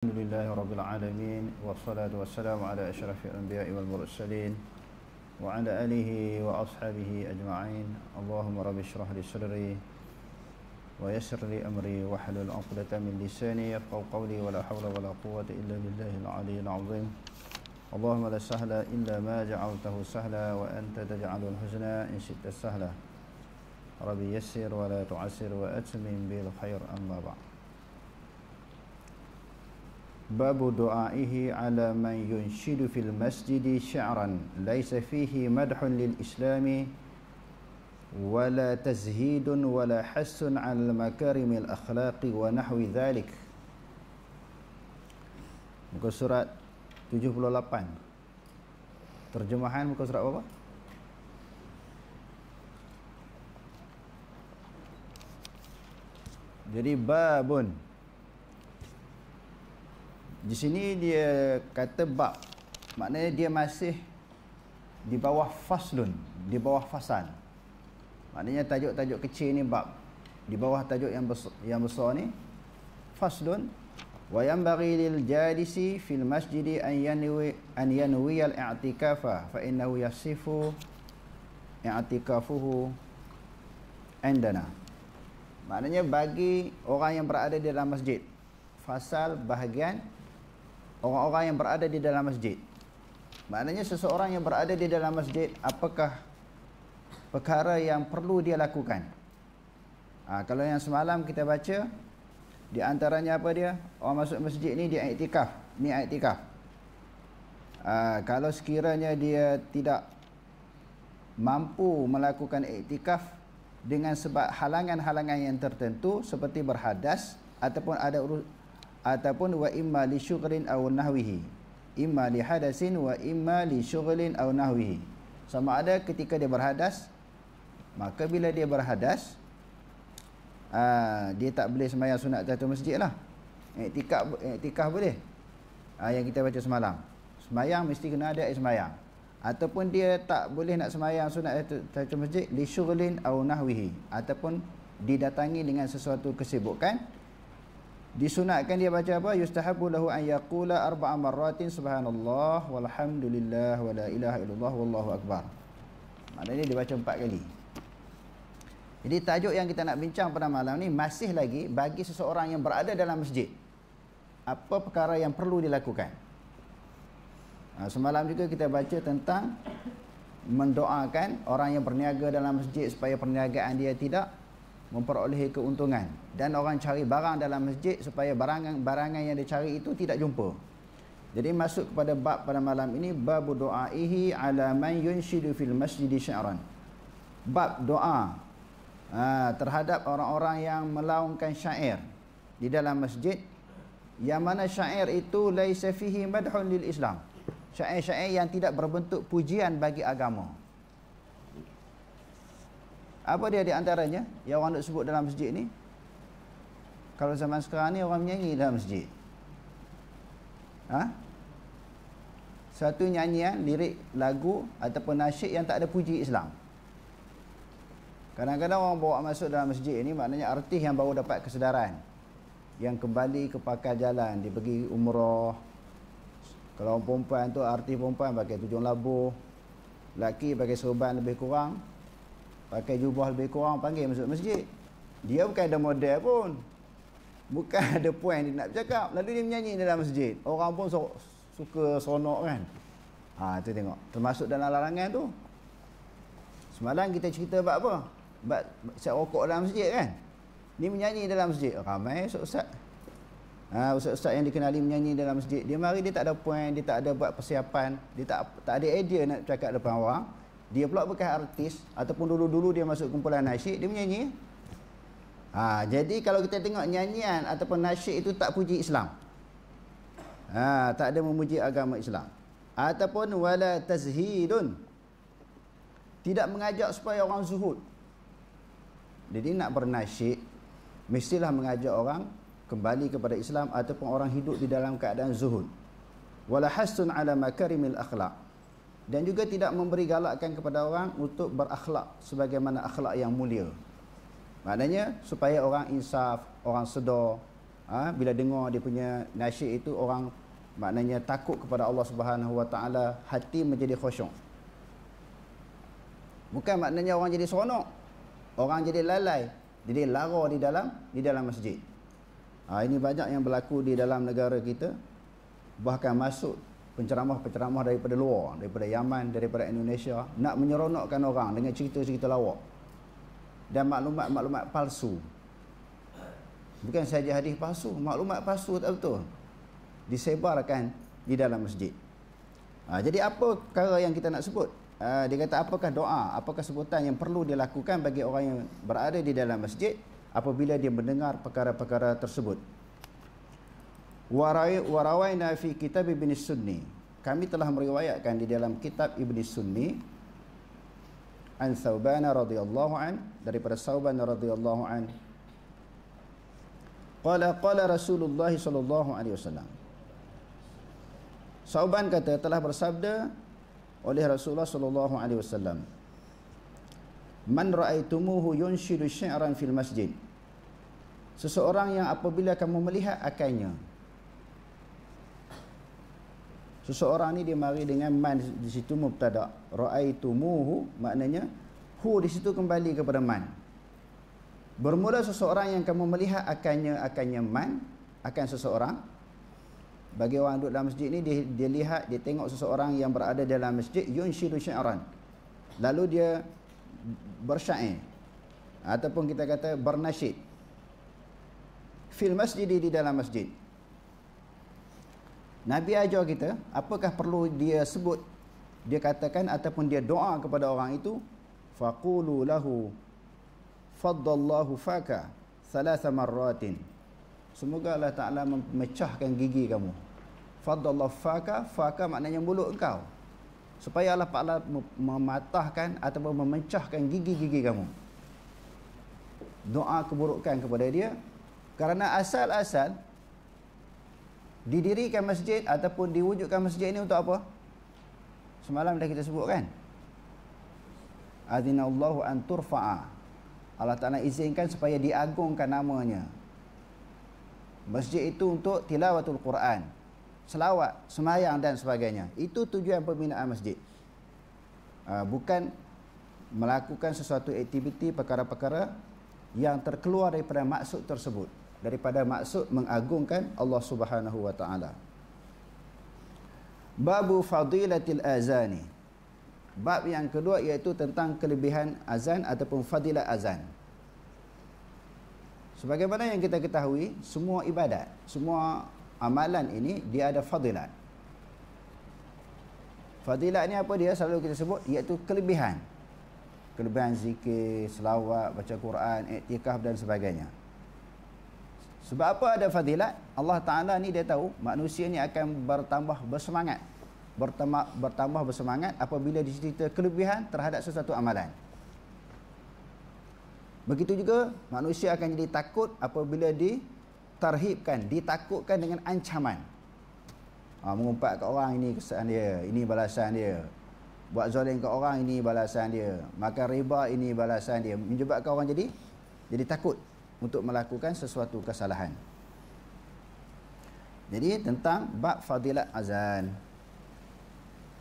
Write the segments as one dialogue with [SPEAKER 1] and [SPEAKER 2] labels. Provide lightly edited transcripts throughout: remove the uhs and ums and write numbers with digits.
[SPEAKER 1] Alhamdulillahi Rabbil Alamin. Wassalatu wassalamu ala ashrafil anbiya'i wal mursalin wa ala alihi wa ashabihi ajma'in. Allahumma rabbi shrah li sadri wa yassir li amri wa hlul 'uqdatam min lisani yafqahu qawli wa la hawla wa la quwwata illa billahil 'aliyyil 'azim. Allahumma la sahla illa ma ja'altahu sahla wa anta taj'alul huzna in syi'ta sahla. Rabbi yassir wa la tu'assir wa atmim bil khair, amma ba'd. Babu du'aihi ala man yunshidu fil masjidi syi'ran laisa fihi madhun lil islami wala tazhidun wala hassun ala makarimil akhlaqi wa nahwi dhalik. Muka surat 78. Terjemahan muka surat apa? Jadi babun, di sini dia kata bab, maknanya dia masih di bawah faslun, di bawah fasal. Maknanya tajuk-tajuk kecil ni bab, di bawah tajuk yang besar ni faslun. Wa yanbaghi lil jalisi fil masjidi an yanwi al i'tikafa fa innahu yasifu i'tikafuhu indana. Maknanya bagi orang yang berada di dalam masjid, fasal bahagian orang-orang yang berada di dalam masjid. Maknanya seseorang yang berada di dalam masjid, apakah perkara yang perlu dia lakukan? Kalau yang semalam kita baca, di antaranya apa dia? Orang masuk masjid ni dia iktikaf. Ni iktikaf. Kalau sekiranya dia tidak mampu melakukan iktikaf dengan sebab halangan-halangan yang tertentu seperti berhadas ataupun wa imma li syughlin aw nahwihi, imma li hadasin wa imma li syughlin aw nahwihi. Sama ada ketika dia berhadas, maka bila dia berhadas dia tak boleh sembahyang sunat tahiyatul masjid lah. Iktikaf boleh, yang kita baca semalam. Sembahyang mesti kena ada air sembahyang. Ataupun dia tak boleh nak sembahyang sunat tahiyatul masjid li syughlin aw nahwihi, ataupun didatangi dengan sesuatu kesibukan, disunatkan dia baca apa? Yustahabu lahu an yaqula arba'a marratin subhanallah walhamdulillah wa la ilaha illallah wallahu akbar. Maknanya dia baca 4 kali. Jadi tajuk yang kita nak bincang pada malam ni masih lagi bagi seseorang yang berada dalam masjid, apa perkara yang perlu dilakukan. Semalam juga kita baca tentang mendoakan orang yang berniaga dalam masjid supaya perniagaan dia tidak memperolehi keuntungan, dan orang cari barang dalam masjid supaya barangan yang dia cari itu tidak jumpa. Jadi masuk kepada bab pada malam ini, babu du'aihi ala man yunshidu fil masjidi syi'ran. Bab doa terhadap orang-orang yang melaungkan syair di dalam masjid, yang mana syair itu laisa fihi madhun lil Islam, syair-syair yang tidak berbentuk pujian bagi agama. Apa dia di antaranya yang orang nak sebut dalam masjid ni? Kalau zaman sekarang ni orang menyanyi dalam masjid. Satu nyanyian, lirik lagu ataupun nasyid yang tak ada puji Islam. Kadang-kadang orang bawa masuk dalam masjid ni, maknanya artis yang baru dapat kesedaran, yang kembali ke pakar jalan, dia pergi umrah. Kalau orang perempuan tu, artis perempuan pakai tudung labuh, lelaki pakai serban lebih kurang, pakai jubah lebih kurang, panggil masuk masjid. Dia bukan ada model pun, bukan ada point dia nak bercakap, lalu dia menyanyi dalam masjid. Orang pun suka seronok kan. Tu tengok, termasuk dalam larangan tu. Semalam kita cerita bab apa? Bab isap rokok dalam masjid kan. Ni menyanyi dalam masjid. Ramai ustaz-ustaz, ustaz-ustaz yang dikenali menyanyi dalam masjid. Dia mari, dia tak ada point, dia tak ada buat persiapan, dia tak ada idea nak cakap depan orang. Dia pula bukan artis, ataupun dulu-dulu dia masuk kumpulan nasyid, dia menyanyi. Jadi kalau kita tengok nyanyian ataupun nasyid itu tak puji Islam, tak ada memuji agama Islam. Ataupun wala tazhidun, tidak mengajak supaya orang zuhud. Jadi nak bernasyid mestilah mengajak orang kembali kepada Islam ataupun orang hidup di dalam keadaan zuhud. Wala hassun ala makarimil akhlaq, dan juga tidak memberi galakkan kepada orang untuk berakhlak sebagaimana akhlak yang mulia. Maknanya supaya orang insaf, orang sedar, Bila dengar dia punya nasyid itu, orang maknanya takut kepada Allah Subhanahu Wa Taala, hati menjadi khusyuk. Bukan maknanya orang jadi seronok, orang jadi lalai, jadi lara di dalam masjid. Ini banyak yang berlaku di dalam negara kita. Bahkan masuk penceramah-penceramah daripada luar, daripada Yaman, daripada Indonesia, nak menyeronokkan orang dengan cerita-cerita lawak dan maklumat-maklumat palsu. Bukan saja hadis palsu, maklumat palsu tak betul disebarkan di dalam masjid. Jadi apa perkara yang kita nak sebut? Dia kata, apakah doa, apakah sebutan yang perlu dilakukan bagi orang yang berada di dalam masjid apabila dia mendengar perkara-perkara tersebut? Warawaina fi kitab Ibn Sunni. Kami telah meriwayatkan di dalam kitab Ibn Sunni an Thauban radhiyallahu an, daripada Thauban radhiyallahu an, qala Rasulullah sallallahu alaihi wasallam. Thauban kata, telah bersabda oleh Rasulullah sallallahu alaihi wasallam, man ra'aitumuhu yunshidu syi'ran fil masjid. Seseorang yang apabila kamu melihat akannya, seseorang ni dia mari dengan man di situ mubtada, ra'aitumuhu maknanya hu di situ kembali kepada man. Bermula seseorang yang kamu melihat akannya man, akan seseorang. Bagi orang duduk dalam masjid ni, dia lihat, dia tengok seseorang yang berada dalam masjid, yunshidu syi'ran, lalu dia bersyair ataupun kita kata bernasyid fil masjid, di dalam masjid. Nabi ajar kita, apakah perlu dia sebut, dia katakan ataupun dia doa kepada orang itu, faqulu lahu faddallahu faka thalatha marratin. Semoga Allah Ta'ala memecahkan gigi kamu. Faddallahu faka, faka maknanya mulut engkau, supaya Allah Ta'ala mematahkan ataupun memecahkan gigi-gigi kamu. Doa keburukan kepada dia, kerana asal-asal didirikan masjid ataupun diwujudkan masjid ini untuk apa? Semalam dah kita sebut kan, adzinallahu an turfa'a, Allah Ta'ala izinkan supaya diagungkan namanya. Masjid itu untuk tilawatul Quran, selawat, semayang dan sebagainya. Itu tujuan pembinaan masjid. Bukan melakukan sesuatu aktiviti, perkara-perkara yang terkeluar daripada maksud tersebut, daripada maksud mengagungkan Allah Subhanahu Wa Ta'ala. Babu fadilatil azani. Bab yang kedua iaitu tentang kelebihan azan ataupun fadilat azan. Sebagaimana yang kita ketahui, semua ibadat, semua amalan ini dia ada fadilat. Fadilat ni apa dia? Selalu kita sebut iaitu kelebihan. Kelebihan zikir, selawat, baca Quran, iktikaf dan sebagainya. Sebab apa ada fadilat? Allah Ta'ala ni dia tahu manusia ni akan bertambah bersemangat, bertambah bersemangat apabila dicerita kelebihan terhadap sesuatu amalan. Begitu juga manusia akan jadi takut apabila ditarhibkan, ditakutkan dengan ancaman. Mengumpat ke orang, ini kesan dia, ini balasan dia. Buat zalim ke orang, ini balasan dia. Makan riba, ini balasan dia. Menyebabkan orang jadi takut untuk melakukan sesuatu kesalahan. Jadi tentang bab fadilat azan.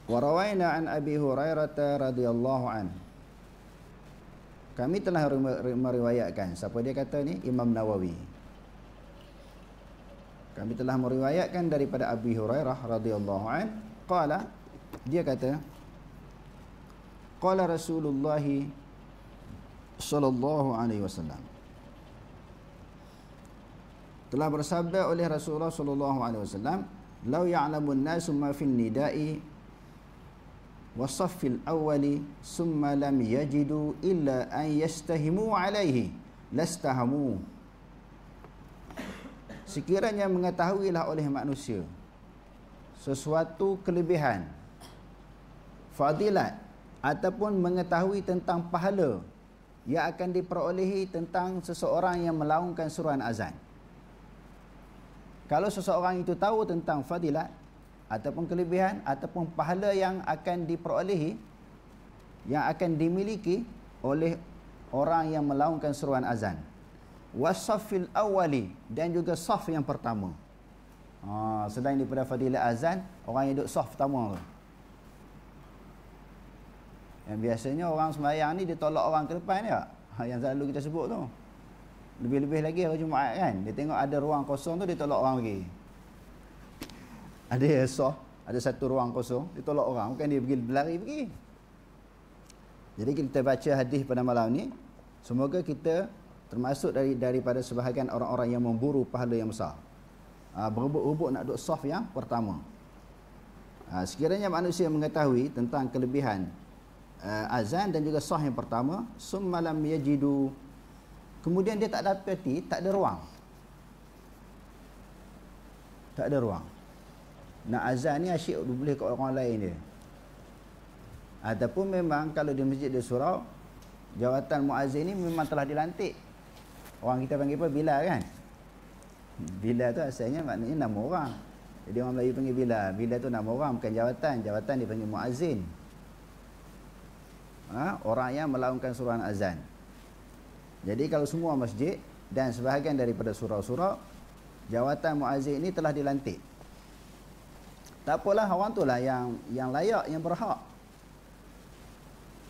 [SPEAKER 1] Wa rawaina an Abi Hurairah radhiyallahu an. Kami telah meriwayatkan, siapa dia kata ni? Imam Nawawi. Kami telah meriwayatkan daripada Abi Hurairah radhiyallahu an, qala, dia kata, qala Rasulullah sallallahu alaihi wasallam, telah bersabda oleh Rasulullah sallallahu alaihi wasallam, "Lau ya'lamun nasu ma fil nida'i wa saffil awwali summa lam yajidu illa an yastahimu alaihi lastahamu." Sekiranya mengetahuilah oleh manusia sesuatu kelebihan, fadilat ataupun mengetahui tentang pahala yang akan diperolehi tentang seseorang yang melaungkan suruhan azan. Kalau seseorang itu tahu tentang fadilat ataupun kelebihan ataupun pahala yang akan diperolehi, yang akan dimiliki oleh orang yang melaungkan seruan azan, wasafil awali, dan juga saf yang pertama. Selain daripada fadilah azan, orang yang duduk saf pertama tu. Yang biasanya orang sembahyang ni dia tolak orang ke depan dia. Yang selalu kita sebut tu. Lebih-lebih lagi hari Jumaat kan, dia tengok ada ruang kosong tu, dia tolak orang pergi. Ada saf, ada satu ruang kosong, dia tolak orang, bukan dia pergi berlari pergi. Jadi kita baca hadis pada malam ni, semoga kita termasuk daripada sebahagian orang-orang yang memburu pahala yang besar. Berebut-rebut nak duduk saf yang pertama. Sekiranya manusia mengetahui tentang kelebihan azan dan juga saf yang pertama, summalam yajidu, kemudian dia tak dapati, tak ada ruang. Tak ada ruang. Nak azan ni asyik boleh kat orang lain dia. Ataupun memang kalau di masjid di surau, jawatan muazzin ni memang telah dilantik. Orang kita panggil apa? Bilal kan? Bilal tu asalnya maknanya nama orang. Jadi orang Melayu panggil Bilal. Bilal tu nama orang, bukan jawatan. Jawatan dipanggil muazzin. Orang yang melaungkan suruhan azan. Jadi kalau semua masjid dan sebahagian daripada surau-surau, jawatan muazzin ini telah dilantik. Tak apalah, orang tu lah yang layak, yang berhak.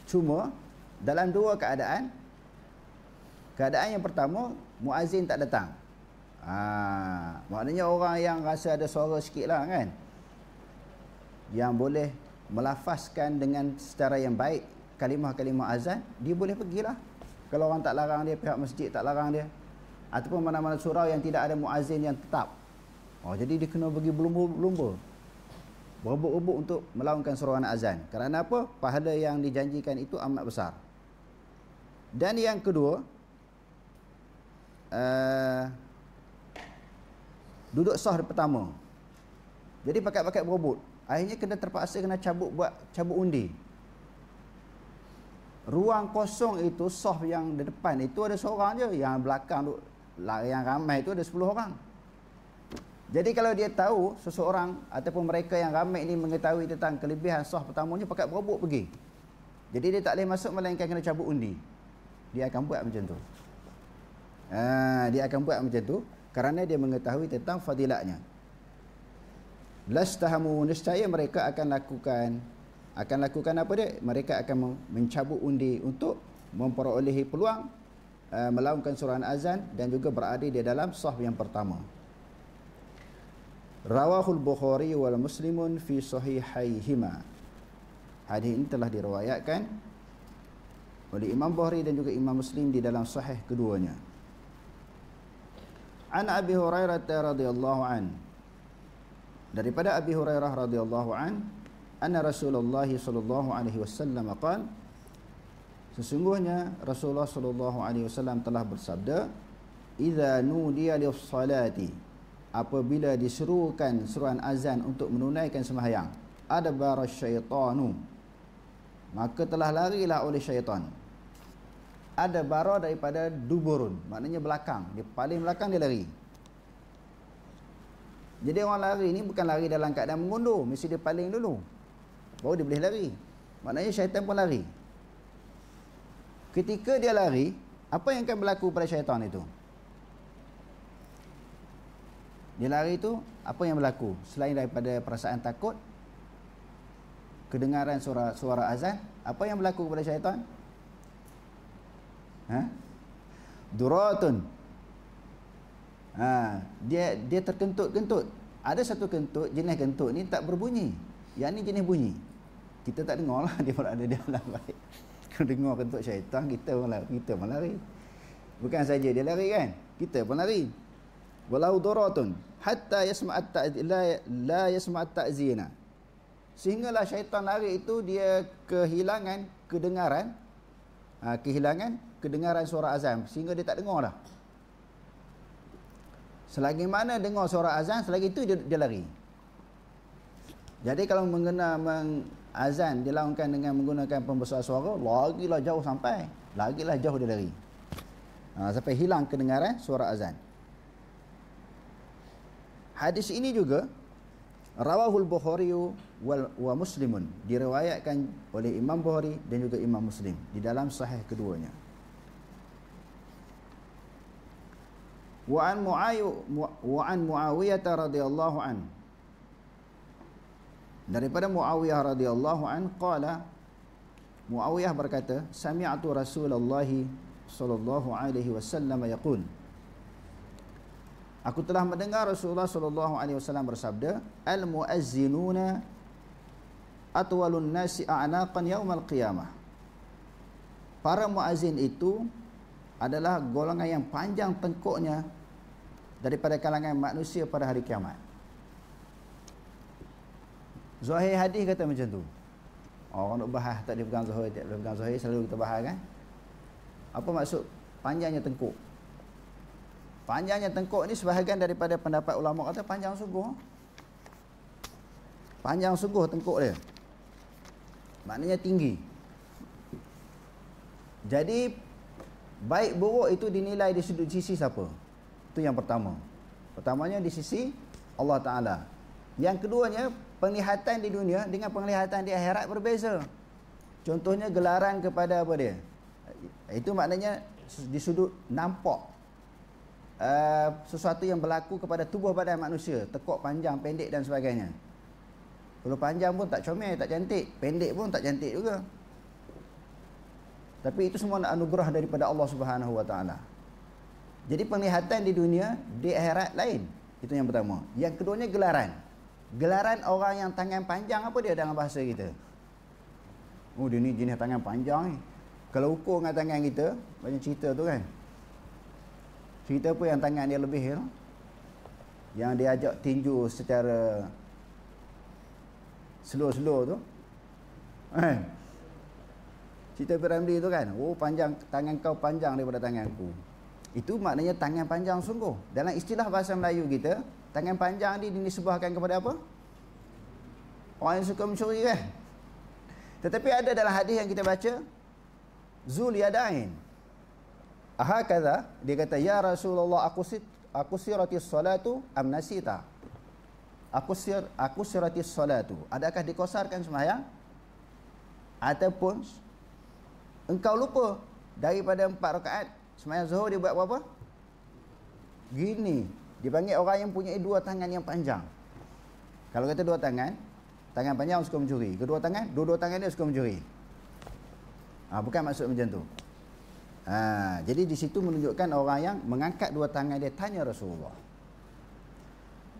[SPEAKER 1] Cuma dalam dua keadaan. Keadaan yang pertama, muazzin tak datang. Maknanya orang yang rasa ada suara sikit lah kan, yang boleh melafazkan dengan secara yang baik kalimah-kalimah azan, dia boleh pergilah. Kalau orang tak larang dia, pihak masjid tak larang dia, ataupun mana-mana surau yang tidak ada muazzin yang tetap, jadi dia kena pergi berlumba-lumba, berebut-rebut untuk melaungkan seruan azan. Kerana apa? Pahala yang dijanjikan itu amat besar. Dan yang kedua, duduk sah pertama. Jadi pakat-pakat berebut, akhirnya terpaksa kena cabut undi. Ruang kosong itu, sah yang di depan itu ada seorang je, yang belakang yang ramai itu ada 10 orang. Jadi kalau dia tahu, seseorang ataupun mereka yang ramai ini mengetahui tentang kelebihan sah pertamanya, pakat berebut pergi. Jadi dia tak boleh masuk melainkan kena cabut undi. Dia akan buat macam tu. Dia akan buat macam tu kerana dia mengetahui tentang fadilatnya. Lastahamu, nescaya mereka akan lakukan apa dia? Mereka akan mencabut undi untuk memperolehi peluang melaungkan suruhan azan dan juga berada di dalam saf yang pertama. Rawahul Bukhari wal Muslimun fi sahihaihima. Hadis ini telah diriwayatkan oleh Imam Bukhari dan juga Imam Muslim di dalam sahih keduanya. An Abi Hurairah radhiyallahu an, daripada Abi Hurairah radhiyallahu an, anna Rasulullah sallallahu alaihi wasallam qala, sesungguhnya Rasulullah sallallahu alaihi wasallam telah bersabda, idza nudiya lis-salati, apabila diserukan seruan azan untuk menunaikan sembahyang, adbara syaitanu, maka telah larilah oleh syaitan. Ada bara daripada duburun, maknanya belakang. Dia paling belakang dia lari. Jadi orang lari ni bukan lari dalam keadaan mengundur, mesti dia paling dulu, baru dia boleh lari. Maknanya syaitan pun lari. Ketika dia lari, apa yang akan berlaku pada syaitan itu? Dia lari itu, apa yang berlaku? Selain daripada perasaan takut, kedengaran suara azan, apa yang berlaku kepada syaitan? Duratun. Dia terkentut-kentut. Ada satu kentut, jenis kentut ni tak berbunyi. Yang ni jenis bunyi. Kita tak dengar lah, dia berada di alam baik. Kalau dengar kentut syaitan, kita pun lari. Bukan saja dia lari kan, kita pun lari. Walau duratun hatta la yasma'at ta'zina. Sehinggalah syaitan lari itu dia kehilangan kedengaran, kedengaran suara azan, sehingga dia tak dengar dah. Selagi mana dengar suara azan, selagi itu dia lari. Jadi kalau azan dilakukan dengan menggunakan pembesar suara, lagilah jauh sampai, lagilah jauh dia lari, sampai hilang kedengaran suara azan. Hadis ini juga rawahul Bukhari wa Muslimun, diriwayatkan oleh Imam Bukhari dan juga Imam Muslim di dalam sahih keduanya. Wa an Muawiyah radhiyallahu an. Daripada Muawiyah radhiyallahu an qala, Muawiyah berkata, sami'tu Rasulullah sallallahu alaihi wasallam yaqul, aku telah mendengar Rasulullah sallallahu alaihi wasallam bersabda, al muazzinuna atwalun nasi a'naqan yaumal qiyamah. Para muazzin itu adalah golongan yang panjang tengkuknya daripada kalangan manusia pada hari kiamat. Zahir hadis kata macam tu. Orang nak bahas tak dipegang zahir, tak dipegang zahir, selalu kita bahas kan. Apa maksud panjangnya tengkuk? Panjangnya tengkuk ni sebahagian daripada pendapat ulama kata panjang sungguh. Panjang sungguh tengkuk dia. Maknanya tinggi. Jadi baik buruk itu dinilai di sudut sisi siapa? Itu yang pertama. Pertamanya di sisi Allah Ta'ala. Yang keduanya, penglihatan di dunia dengan penglihatan di akhirat berbeza. Contohnya gelaran kepada apa dia? Itu maknanya di sudut nampak sesuatu yang berlaku kepada tubuh badan manusia. Tekuk, panjang, pendek dan sebagainya. Kalau panjang pun tak comel, tak cantik. Pendek pun tak cantik juga. Tapi itu semua anugerah daripada Allah Subhanahu Wa Ta'ala. Jadi penglihatan di dunia, di akhirat lain. Itu yang pertama. Yang keduanya gelaran. Gelaran orang yang tangan panjang, apa dia dalam bahasa kita? Oh, dia ni jenis tangan panjang ni. Kalau ukur dengan tangan kita, banyak cerita tu kan. Cerita apa yang tangan dia lebih tu? Yang dia ajak tinju secara slow-slow tu. Cerita Piramli tu kan. Oh, panjang, tangan kau panjang daripada tanganku. Itu maknanya tangan panjang sungguh. Dalam istilah bahasa Melayu kita, tangan panjang ni dinisbahkan kepada apa? Orang yang suka mencuri kan. Tetapi ada dalam hadis yang kita baca, Zul Yadain. Ahakadha, dia kata, ya Rasulullah, aku siratis salatu am nasita. Aku siratis salatu. Adakah dikosarkan sembahyang? Ataupun engkau lupa daripada 4 rakaat sembahyang zuhur dia buat berapa? Gini. Dipanggil orang yang punya 2 tangan yang panjang. Kalau kata 2 tangan, tangan panjang suka mencuri. Kedua tangan, dua tangan dia suka mencuri. Bukan maksud macam tu. Jadi di situ menunjukkan orang yang mengangkat 2 tangan dia tanya Rasulullah.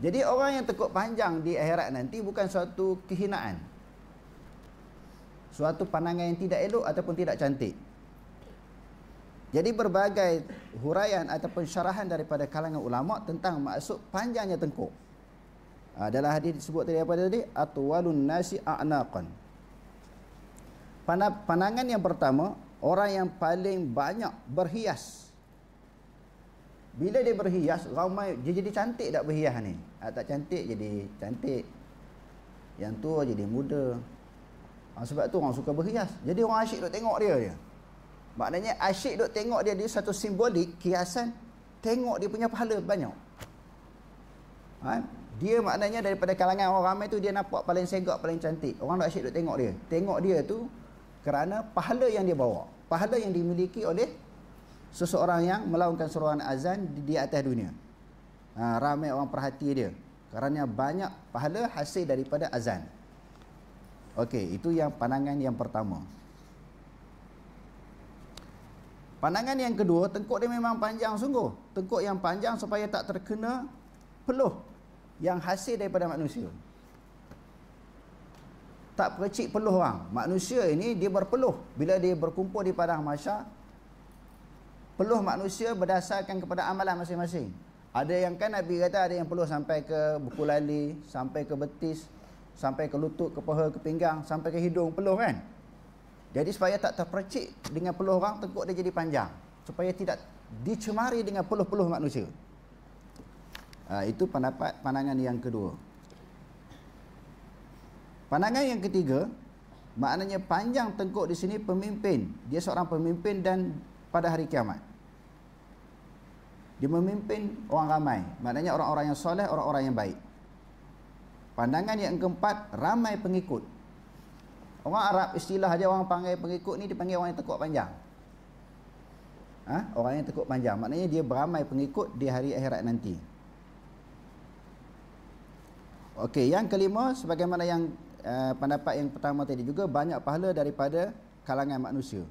[SPEAKER 1] Jadi orang yang tekuk panjang di akhirat nanti bukan suatu kehinaan. Suatu pandangan yang tidak elok ataupun tidak cantik. Jadi berbagai huraian ataupun syarahan daripada kalangan ulama tentang maksud panjangnya tengkuk. Dalam hadis disebut tadi apa tadi? Atwalun nasi a'naqan. Pandangan yang pertama, orang yang paling banyak berhias. Bila dia berhias, ramai dia jadi cantik tak berhias ni? Tak cantik jadi cantik. Yang tua jadi muda. Sebab tu orang suka berhias. Jadi orang asyik duk tengok dia je. Maknanya asyik duk tengok dia, dia satu simbolik, kiasan, tengok dia punya pahala banyak. Dia maknanya daripada kalangan orang ramai tu, dia nampak paling segak, paling cantik. Orang duk asyik duk tengok dia. Tengok dia tu kerana pahala yang dia bawa. Pahala yang dimiliki oleh seseorang yang melaungkan seruan azan di atas dunia. Ramai orang perhati dia kerana banyak pahala hasil daripada azan. Okey, itu yang pandangan yang pertama. Pandangan yang kedua, tengkuk dia memang panjang sungguh. Tengkuk yang panjang supaya tak terkena peluh yang hasil daripada manusia. Tak percik peluh orang. Manusia ini dia berpeluh bila dia berkumpul di padang mahsyar. Peluh manusia berdasarkan kepada amalan masing-masing. Ada yang kan Nabi kata ada yang peluh sampai ke buku lali, sampai ke betis, sampai ke lutut, ke paha, ke pinggang, sampai ke hidung, peluh kan. Jadi supaya tak terpercik dengan peluh orang, tengkuk dia jadi panjang. Supaya tidak dicemari dengan peluh-peluh manusia. Itu pandangan yang kedua. Pandangan yang ketiga, maknanya panjang tengkuk di sini pemimpin. Dia seorang pemimpin dan pada hari kiamat. Dia memimpin orang ramai. Maknanya orang-orang yang soleh, orang-orang yang baik. Pandangan yang keempat, ramai pengikut. Orang Arab istilah dia orang panggil pengikut ni dipanggil orang yang tekuk panjang. orang yang tekuk panjang. Maknanya dia beramai pengikut di hari akhirat nanti. Okey, yang kelima, sebagaimana yang pendapat yang pertama tadi juga, banyak pahala daripada kalangan manusia.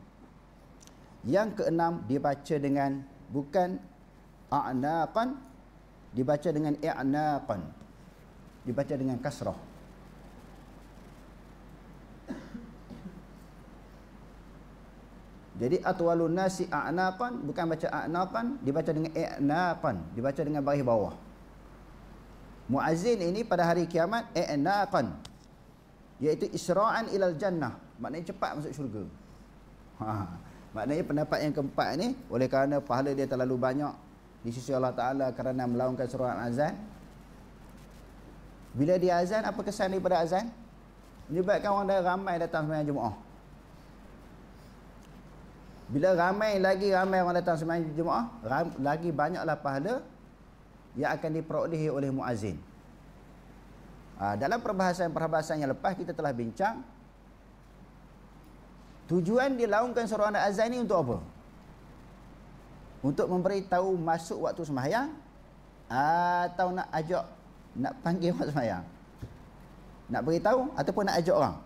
[SPEAKER 1] Yang keenam, dibaca dengan bukan a'naqan, dibaca dengan i'naqan, dibaca dengan kasrah. Jadi atwalun nasi a'naqan, bukan baca a'naqan, dibaca dengan i'naqan, dibaca dengan baris bawah. Muazzin ini pada hari kiamat i'naqan, iaitu isra'an ilal jannah, maknanya cepat masuk syurga. Maknanya pendapat yang keempat ni, oleh kerana pahala dia terlalu banyak di sisi Allah Ta'ala kerana melaungkan seruan azan. Bila dia azan, apa kesan daripada azan? Menyebabkan orang dah ramai datang sembahyang Jumaat. Bila ramai orang datang sembahyang Jumaat, lagi banyaklah pahala yang akan diperolehi oleh muazzin. Dalam perbahasan yang lepas kita telah bincang tujuan dilaungkan seruan azan ni untuk apa? Untuk memberitahu masuk waktu sembahyang atau nak panggil orang sembahyang? Nak beritahu ataupun nak ajak orang?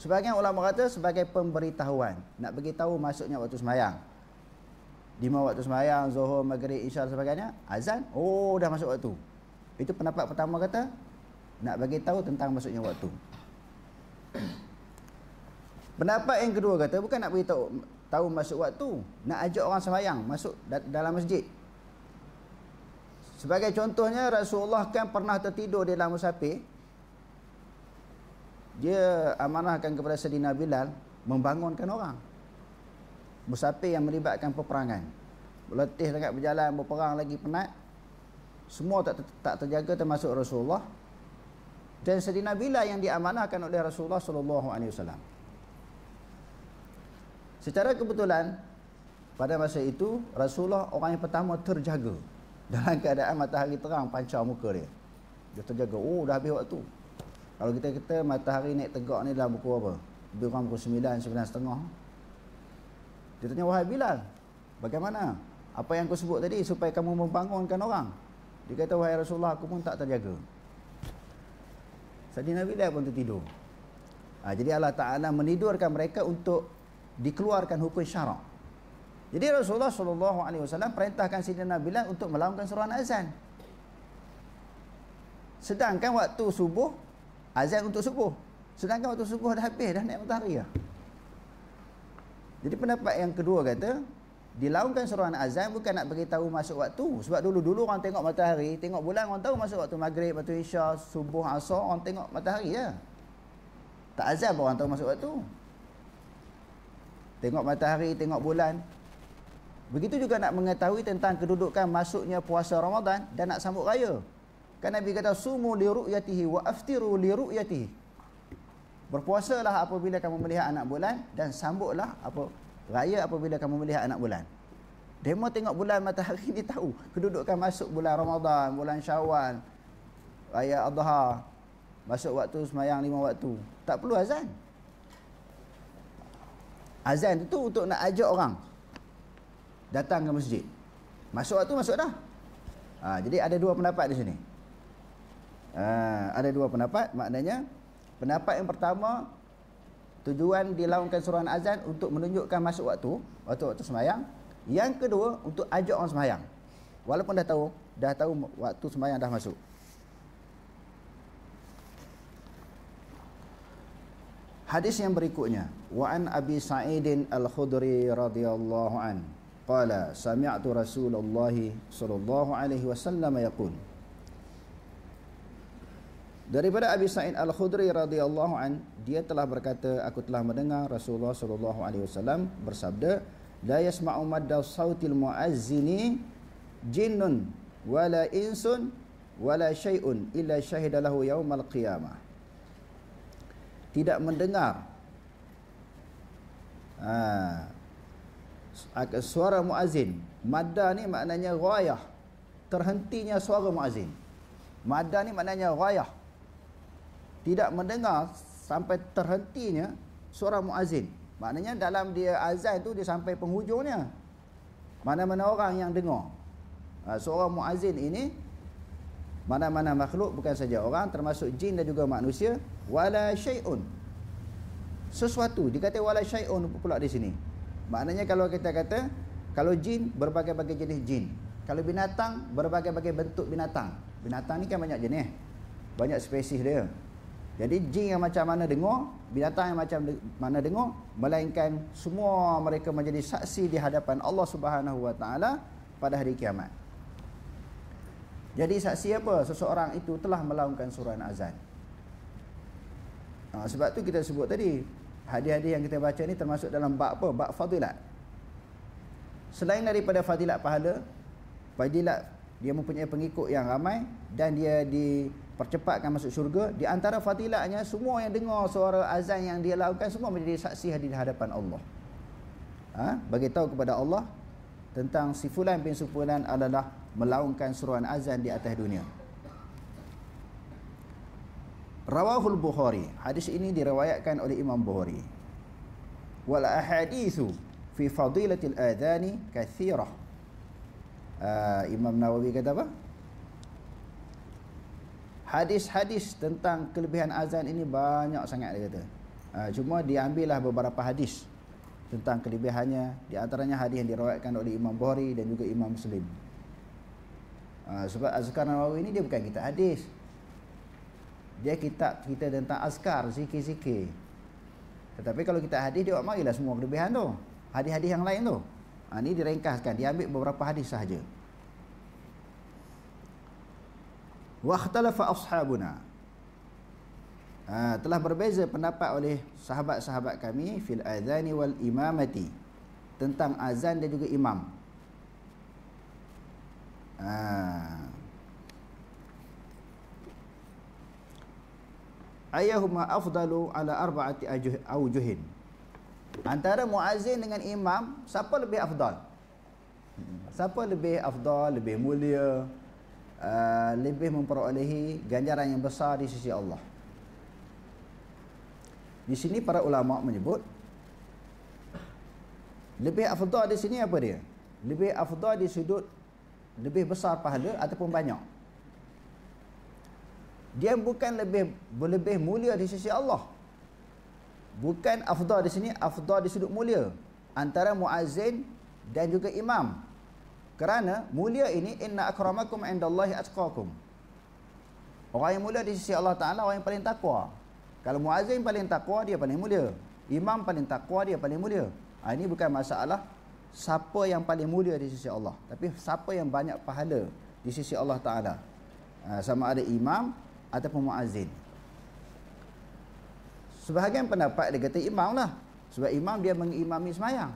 [SPEAKER 1] Sebahagian ulama kata sebagai pemberitahuan, nak beritahu masuknya waktu sembahyang. 5 waktu sembahyang, Zuhur, Maghrib, Isya dan sebagainya, azan, dah masuk waktu. Itu pendapat pertama kata, nak bagi tahu tentang masuknya waktu. Pendapat yang kedua kata, bukan nak bagi tahu masuk waktu, nak ajak orang sembahyang masuk dalam masjid. Sebagai contohnya, Rasulullah kan pernah tertidur di dalam musafir. Dia amanahkan kepada Sayyidina Bilal membangunkan orang. Musafir yang melibatkan peperangan, letih sangat berjalan, berperang lagi, penat, semua tak terjaga termasuk Rasulullah dan Sayyidina Bilal yang diamanahkan oleh Rasulullah SAW. Secara kebetulan pada masa itu Rasulullah orang yang pertama terjaga dalam keadaan matahari terang pancar muka dia. Dia terjaga, dah habis waktu. Kalau kita kata matahari naik tegak ni dalam pukul apa? Lebih kurang pukul 9, 9.30. Dia tanya, wahai Bilal, bagaimana? Apa yang kau sebut tadi supaya kamu membangunkan orang? Dia kata, wahai Rasulullah, aku pun tak terjaga. Sayyidina Bilal pun tertidur. Jadi Allah Ta'ala menidurkan mereka untuk dikeluarkan hukum syarak. Jadi Rasulullah SAW perintahkan Sayyidina Bilal untuk melaungkan seruan azan. Sedangkan waktu subuh, azan untuk subuh. Sedangkan waktu subuh dah habis, dah naik matahari dah. Jadi pendapat yang kedua kata, dilaungkan seruan azan bukan nak beritahu masuk waktu. Sebab dulu orang tengok matahari, tengok bulan, orang tahu masuk waktu maghrib, waktu isya, subuh, asar, orang tengok matahari je. Tak azan pun orang tahu masuk waktu. Tengok matahari, tengok bulan. Begitu juga nak mengetahui tentang kedudukan masuknya puasa Ramadan dan nak sambut raya. Kan Nabi kata, sumu li ru'yatihi wa aftiru li ru'yatihi. Berpuasalah apabila kamu melihat anak bulan dan sambutlah raya apabila kamu melihat anak bulan. Demo tengok bulan matahari ni tahu kedudukan masuk bulan Ramadan, bulan Syawal, raya Adha, masuk waktu sembahyang 5 waktu. Tak perlu azan. Azan itu untuk nak ajak orang datang ke masjid. Masuk waktu, masuk dah. Jadi ada dua pendapat di sini. Ada dua pendapat, maknanya pendapat yang pertama, tujuan dilaungkan seruan azan untuk menunjukkan masuk waktu sembahyang. Yang kedua, untuk ajak orang sembahyang. Walaupun dah tahu waktu sembahyang dah masuk. Hadis yang berikutnya, wa an Abi Sa'idin Al-Khudri radhiyallahu an qala sami'tu Rasulullah sallallahu alaihi wasallam yaqul. Daripada Abi Sa'id Al-Khudri radhiyallahu an, dia telah berkata, aku telah mendengar Rasulullah sallallahu alaihi wasallam bersabda, la yasma'u madda sautil muazzini jinnun wala insun wala syai'un illa syahida lahu yaumal qiyamah. Tidak mendengar suara muazzin. Madda ni maknanya ghayah, terhentinya suara muazzin. Madda ni maknanya ghayah, tidak mendengar sampai terhentinya suara muazzin. Maknanya dalam dia azan tu dia sampai penghujungnya. Mana-mana orang yang dengar. Seorang muazzin ini mana-mana makhluk, bukan saja orang, termasuk jin dan juga manusia, wala syai'un. Sesuatu, dikata wala syai'un pula di sini. Maknanya kalau kita kata, kalau jin, berbagai-bagai jenis jin. Kalau binatang, berbagai-bagai bentuk binatang. Binatang ni kan banyak jenis, banyak spesies dia. Jadi jin yang macam mana dengar, binatang yang macam mana dengar, melainkan semua mereka menjadi saksi di hadapan Allah Subhanahu Wa Taala pada hari kiamat. Jadi saksi apa? Seseorang itu telah melaungkan surah azan. Sebab tu kita sebut tadi, hadis-hadis yang kita baca ni termasuk dalam bab apa? Bab fadilat. Selain daripada fadilat pahala, fadilat dia mempunyai pengikut yang ramai dan dia dipercepatkan masuk syurga. Di antara fadilatnya, semua yang dengar suara azan yang dia lakukan semua menjadi saksi di hadapan Allah. Bagi tahu kepada Allah tentang si fulan bin Fulan adalah melaungkan suruhan azan di atas dunia. Rawahul Bukhari. Hadis ini diriwayatkan oleh Imam Bukhari. Wal ahaditsu fi fadilatil adhani katsirah. Imam Nawawi kata apa? Hadis-hadis tentang kelebihan azan ini banyak sangat, dia kata. Cuma diambillah beberapa hadis tentang kelebihannya. Di antaranya hadis yang diriwayatkan oleh Imam Bukhari dan juga Imam Muslim. Sebab Azkar Nawawi ini dia bukan kitab hadis. Dia kitab kita tentang azkar, zikir-zikir. Tetapi kalau kita hadis, dia marilah semua kelebihan tu. Hadis-hadis yang lain tu. Ini diringkaskan, diambil beberapa hadis sahaja. Wa ikhtalafa ashabuna. Telah berbeza pendapat oleh sahabat-sahabat kami fil adhani wal imamati, tentang azan dan juga imam. Ayyuhuma afdalu ala arba'ati awjuhin. Antara muazzin dengan imam, siapa lebih afdal? Siapa lebih afdal, lebih mulia, lebih memperolehi ganjaran yang besar di sisi Allah? Di sini para ulama menyebut lebih afdal di sini apa dia? Lebih afdal di sudut lebih besar pahala ataupun banyak. Dia bukan lebih mulia di sisi Allah. Bukan afdal di sini, afdal di sudut mulia antara muazzin dan juga imam. Kerana mulia ini, inna akramakum indallahi atqakum. Orang yang mulia di sisi Allah Ta'ala, orang yang paling takwa. Kalau muazzin paling takwa, dia paling mulia. Imam paling takwa, dia paling mulia. Ini bukan masalah siapa yang paling mulia di sisi Allah, tapi siapa yang banyak pahala di sisi Allah Ta'ala. Sama ada imam ataupun muazzin. Sebahagian pendapat dia kata imam lah, sebab imam dia mengimami semayang.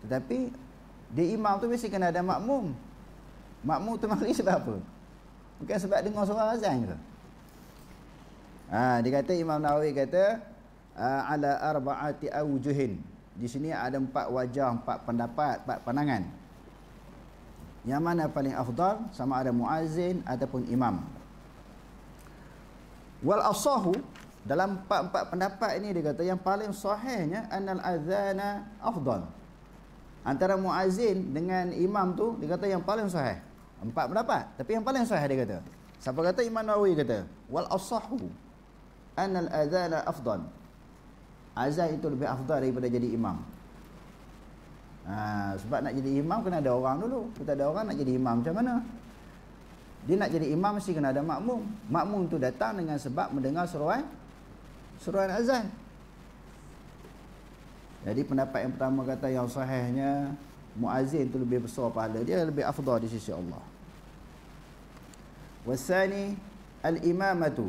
[SPEAKER 1] Tetapi dia imam tu mesti kena ada makmum. Makmum tu mari sebab apa? Bukan sebab dengar suara azan ke? Dia kata, Imam Nawawi kata ala arba'ati awjuhin. Di sini ada 4 wajah, 4 pendapat, 4 pandangan. Yang mana paling afdal, sama ada muazzin ataupun imam. Wal asahu, dalam 4 pendapat ini dia kata yang paling sahihnya annal azana afdal. Antara muazzin dengan imam tu dia kata yang paling sahih. 4 pendapat, tapi yang paling sahih dia kata. Siapa kata? Imam Nawawi kata wal asahu annal azana afdal. Azan itu lebih afdal daripada jadi imam. Sebab nak jadi imam kena ada orang dulu. Kita ada orang nak jadi imam macam mana? Dia nak jadi imam mesti kena ada makmum. Makmum tu datang dengan sebab mendengar seruan azan. Jadi pendapat yang pertama kata yang sahihnya muazzin tu lebih besar pahala dia, lebih afdal di sisi Allah. Wasani al-imamatu.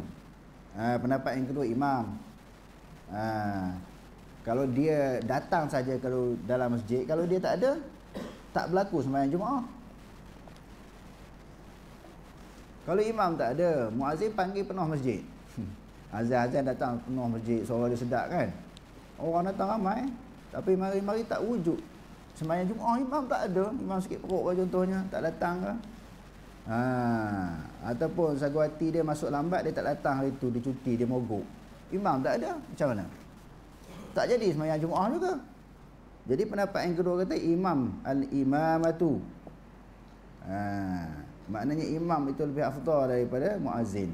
[SPEAKER 1] Pendapat yang kedua imam. Kalau dia datang saja kalau dalam masjid, kalau dia tak ada, tak berlaku sembahyang Jumaat. Kalau imam tak ada, muazzin panggil penuh masjid. Azan datang penuh masjid, suara dia sedap kan? Orang datang ramai, tapi mari-mari tak wujud sembahyang Jumaat. Imam tak ada, imam sikit perut ke contohnya, tak datang ke? Ataupun saguati dia masuk lambat, dia tak datang hari tu, dia cuti, dia mogok. Imam tak ada, macam mana? tak jadi sembahyang Jumaat juga. Jadi pendapat yang kedua kata imam, al-imamatu. Maknanya imam itu lebih afdal daripada muazzin.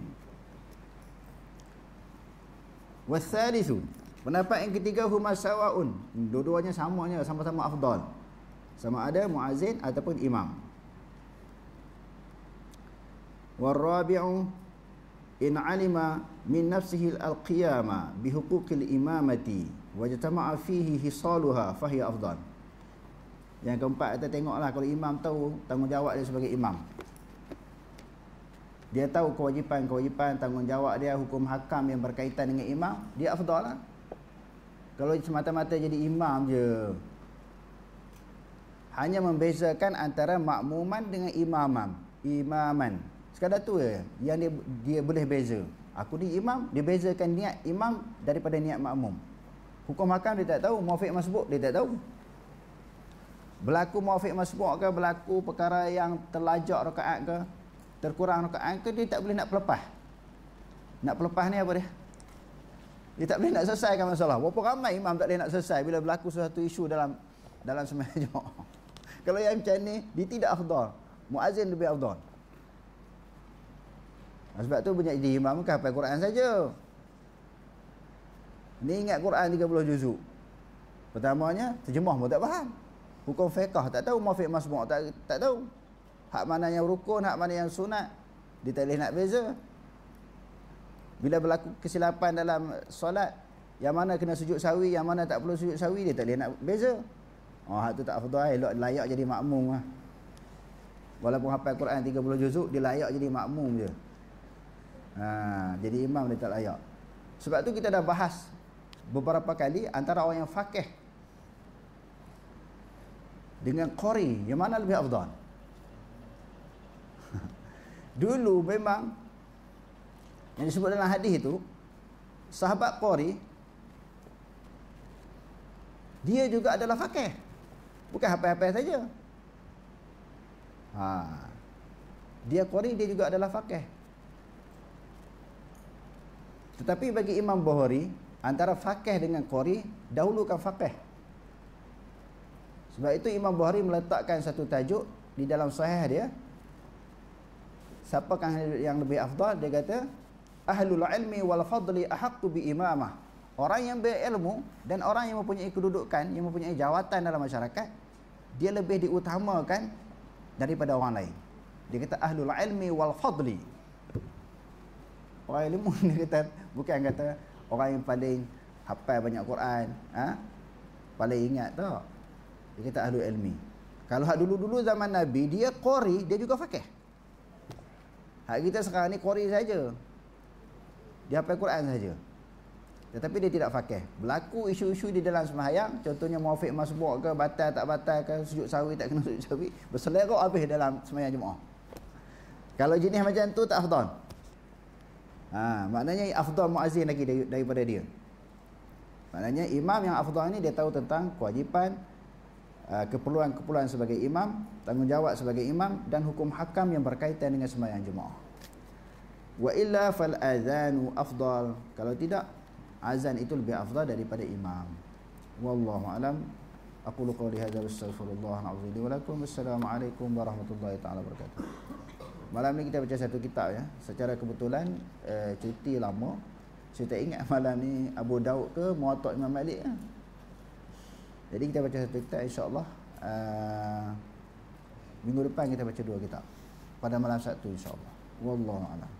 [SPEAKER 1] Wathalithu, pendapat yang ketiga, huma sawaun. Dua-duanya samanya, sama-sama afdal. Sama ada muazzin ataupun imam. Warabi'u, in alima min nafsihi al-qiyama bihuquqil imamati wajtama'a fihi hisaluha fahiya afdal. Yang keempat, kita tengoklah kalau imam tahu tanggungjawab dia sebagai imam. Dia tahu kewajipan-kewajipan, tanggungjawab dia, hukum hakam yang berkaitan dengan imam, dia afdal lah. Kalau semata-mata jadi imam je, hanya membezakan antara makmuman dengan imaman. Sekadar tu je yang dia boleh beza. Aku ni imam, dia bezakan niat imam daripada niat makmum. Hukum hakam dia tak tahu, muafiq masbuk dia tak tahu. Berlaku muafiq masbuk ke, berlaku perkara yang terlajak rakaat ke, terkurang rakaat ke, dia tak boleh nak pelepah. Nak pelepah ni apa dia? Dia tak boleh nak selesaikan masalah. Berapa ramai imam tak boleh nak selesai bila berlaku sesuatu isu dalam sembahyang Jumaat. Kalau yang macam ni, dia tidak afdal. Muazzin lebih afdal. Sebab tu banyak jadi imam bukan hafal Quran saja. Ni ingat Quran 30 juzuk. Pertamanya terjemah pun tak faham. Hukum fiqh tak tahu, muafiq masbu' tak tahu. Hak mana yang rukun, hak mana yang sunat, dia tak boleh nak beza. Bila berlaku kesilapan dalam solat, yang mana kena sujud sawi, yang mana tak perlu sujud sawi, dia tak boleh nak beza. Hak tu tak afdal, elok layak jadi makmum lah. Walaupun hafal Quran 30 juzuk, dia layak jadi makmum je. Jadi imam dia tak layak. Sebab tu kita dah bahas beberapa kali antara orang yang faqih dengan qari, yang mana lebih afdal? Dulu memang yang disebut dalam hadis itu, sahabat qari dia juga adalah faqih, bukan hafal-hafal saja. Dia qari, dia juga adalah faqih. Tetapi bagi Imam Bukhari, antara faqih dengan qari, dahulukan faqih. Sebab itu Imam Bukhari meletakkan satu tajuk di dalam sahih dia. Siapakah yang lebih afdal? Dia kata, ahlul ilmi wal fadli ahaqqu bi imamah. Orang yang berilmu dan orang yang mempunyai kedudukan, yang mempunyai jawatan dalam masyarakat, dia lebih diutamakan daripada orang lain. Dia kata ahlul ilmi wal fadli. Orang ilmu dia kata, bukan kata orang yang paling hafal banyak Quran, paling ingat tak. Dia kata ahlul ilmi. Kalau hak dulu-dulu zaman Nabi, dia qari, dia juga faqih. Hak kita sekarang ni qari saja, dia hafal Quran saja, tetapi dia tidak faqih. Berlaku isu-isu di dalam sembahyang, contohnya muafiq masbu' ke, batal tak batal ke, sujud sahwi tak kena sujud sahwi, berselerok habis dalam sembahyang Jumaat. Kalau jenis macam tu tak afdal. Maknanya afdal muazzin lagi daripada dia. Maknanya imam yang afdal ni dia tahu tentang kewajipan, keperluan-keperluan sebagai imam, tanggungjawab sebagai imam, dan hukum hakam yang berkaitan dengan sembahyang Jumaat. Wa illa fal azanu afdal. Kalau tidak, azan itu lebih afdal daripada imam. Wallahu alam. Aqulu qawli hadza wa astaghfirullah al-azim li wa lakum. Wassalamualaikum warahmatullahi taala wabarakatuh. Malam ni kita baca satu kitab ya. Secara kebetulan cuti lama. Saya tak ingat malam ni Abu Daud ke Muwatta' Imam Malik ya. Jadi kita baca satu kitab, insya-Allah minggu depan kita baca dua kitab. Pada malam Sabtu insya-Allah. Wallahu a'lam.